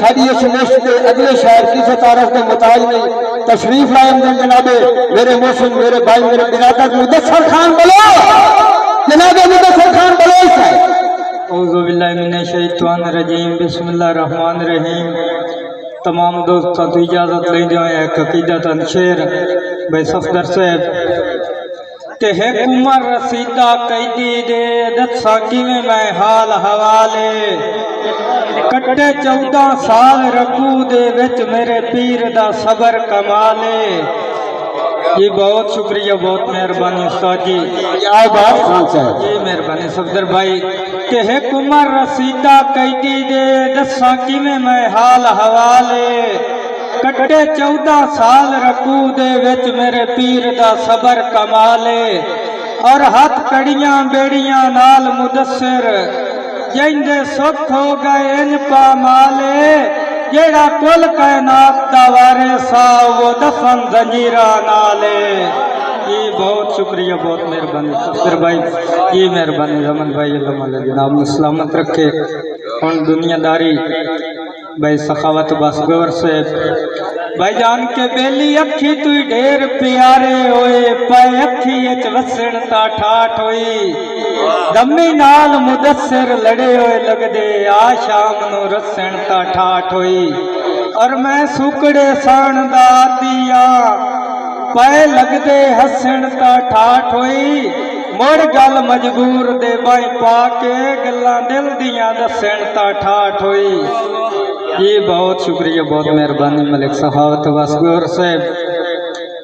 साड़ी इस लिस्ट के अगले शहर किसी तारफ के मुताज नहीं। तशरीफ लाए जनाबे मेरे मोहसिन मेरे भाई मेरे बिरादर मुदस्सर खान बोलो, जनाबे मुदस्सर खान बोलो। औज़ु बिल्लाहि मिनश शैतानिर रजीम, बिस्मिल्लाहिर रहमानिर रहीम। तमाम दोस्तों तो इजाज़त ले जाए एक अकीदतन शेर भाई सफदर साहब ते है उमर रसीदा कैदी दे दसा किवें मैं हाल हवाले कट्टे 14 साल रकू दे विच मेरे पीर दा सबर कमाले। जी बहुत शुक्रिया, बहुत मेहरबानी उस्ताद जी। जी मेहरबानी सफदर भाई। ते है उमर रसीदा कैदी दे दसा किवें मैं हाल हवाले कट्टे 14 साल रकू दे विच मेरे पीर दा सबर कमाले। और हाथ कड़ियां बेड़ियां नाल मुदस्सिर जिंदे सुख हो गए इंज पामाले। जेड़ा कुल कायनात दा वारिसा वो दफन जंजीरा नाले। जी बहुत शुक्रिया, बहुत मेहरबानी सफदर भाई। जी मेहरबानी रमन भाई, अल्लाह जनाब में सलामत रखे। हुण दुनियादारी भाई सखावत बस गौर से भाई जान के बेली अखी तू ढेर प्यारे होए पाए अखी एच वसण ता ठाठ होई। दमी नाल मुदस्सिर लड़े होए लगदे आ शाम नु रसण ता ठाठ होई। और मैं सुकड़े सान दा दिया पाए लगदे हसण ता ठाठ होई। मुड़ गल मजबूर दे बाई पाके गल्लां दिल दियां दसण ता ठाठ होई। जी बहुत शुक्रिया, बहुत मेहरबानी मलिक सखावत वसगौर साहब।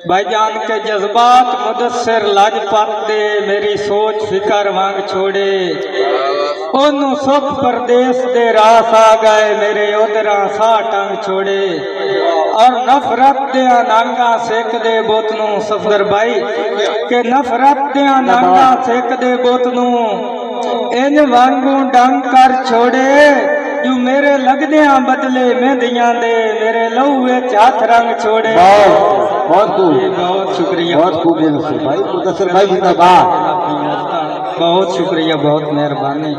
भाईजान के जज्बात मुदस्सिर लाजपत दे मेरी सोच फिकर वांग छोड़े। ओनू सुख परदेस दे रास आ गए मेरे उधरा सा टंग छोड़े। और नफरत दिया नांगा सेक दे बोतनू सफदर भाई के नफरत दिया नांगा सेक दे बोतनू इन वांगू डंग कर छोड़े। जो मेरे लगदियां बदले मेहंदियां दे मेरे लहू हाथ रंग छोड़े। बहुत शुक्रिया, भाई मुदस्सिर भाई जिंदाबाद। बहुत शुक्रिया, बहुत मेहरबानी।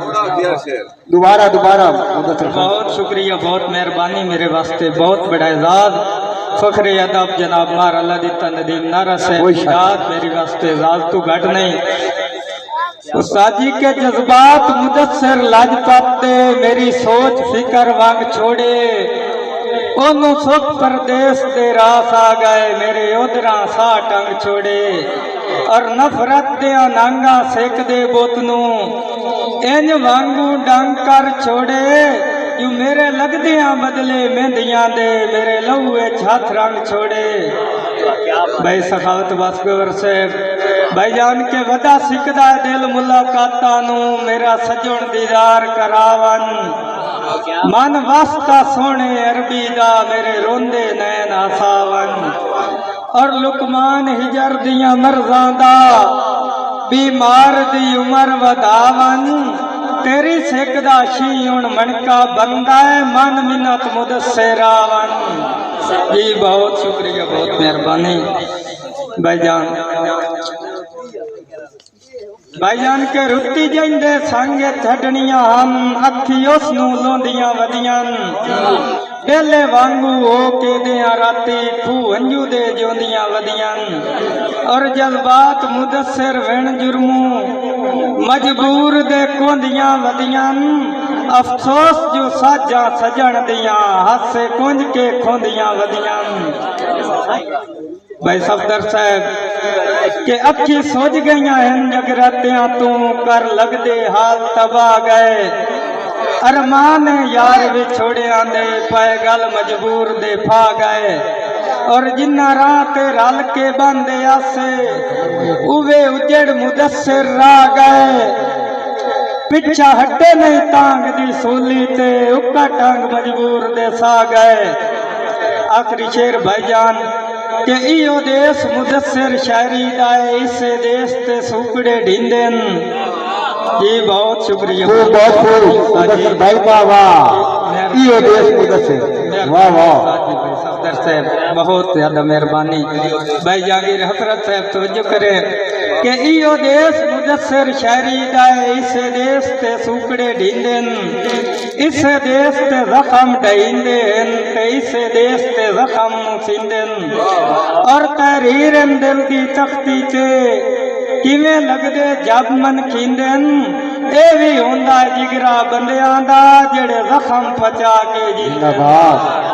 दोबारा दोबारा मुदस्सिर बहुत शुक्रिया, बहुत मेहरबानी। मेरे वास्ते बहुत बड़ा एजाज फखरे अदब जनाब मार अल्लाह दिता नदीम नारा से मेरे वास्ते एजाज तो घट नहीं। उस्ताद जी के जज्बात मुदस्सिर लाजपत दे मेरी सोच फिकर वांग छोड़े। ओनू सुख परदेस दे रास आ गए मेरे उधरा सा टंग छोड़े। और नफरत दिया नांगा सेक दे बोतनू इंज वांगू डंग कर छोड़े। जो मेरे लगदियां बदले मेहंदियां दे मेरे लहू हाथ रंग छोड़े। भाई सखावत बसगौर से भाईजान के वदा सिकदा दिल मुलाकाता नू मेरा सजन दीदार करावन। मन वास्ता सोने अरबी दा मेरे रोंदे नैन आसावन। और लुकमान हिजर दियां मर्जां दा बीमार दी उमर वधावन। तेरी सिकदा शीउण मनका बंदा है मन मिन्नत मुदस्सिर आवन। जी बहुत शुक्रिया, बहुत मेहरबानी भाईजान। भाईजान के रुत्ती जिंदे संग छड़नियां हम अखी उसनू लोंदियां वदियां। बेले वांगू हो के दियां राती खू अंजू दे जोंदियां वदियां। और जज्बात मुदस्सिर विण जुर्मू मजबूर दे कोंदियां वदियां। अफसोस जो साजा सजन दियां हासे कुंज के खोंदियां वदियां। भाई सफदर साहब के अखी सोच गई जगरातियां तू कर लगदे हाल तबा गए। अरमान यार भी छोड़िया दे पै गल मजबूर दे फा गए। और जिन्ना राह ते रल के बंदे आसे उवे उजड़ मुदस्सिर रा गए। पिछा हटे नहीं तांग दी सूली ते उका टांग मजबूर दे सा गए। आखिरी शेर भाईजान के इो देश मुदस्सिर शायरी दाए इसे देश ते सुकड़े ढींदेन। जी बहुत शुक्रिया, बहुत भाई बाबा। ये देश मुदस्सिर वाह वाह सफदर साहब बहुत ज्यादा मेहरबानी भाई जागीर हजरत साहब तवज्जो करे कि इो देश मुदस्सिर शायरी दा इस देश ते सूकड़े ढींदन इस देश ते जख्म ढईंदन ते इस देश ते जख्म सींदन और तहरीरन दिल दी तख्ती ते किवें लगदे जब मन खींदन ए भी हुंदा जिगरा बंदियां दा जेड़े जख्म पचा के जिंदाबाद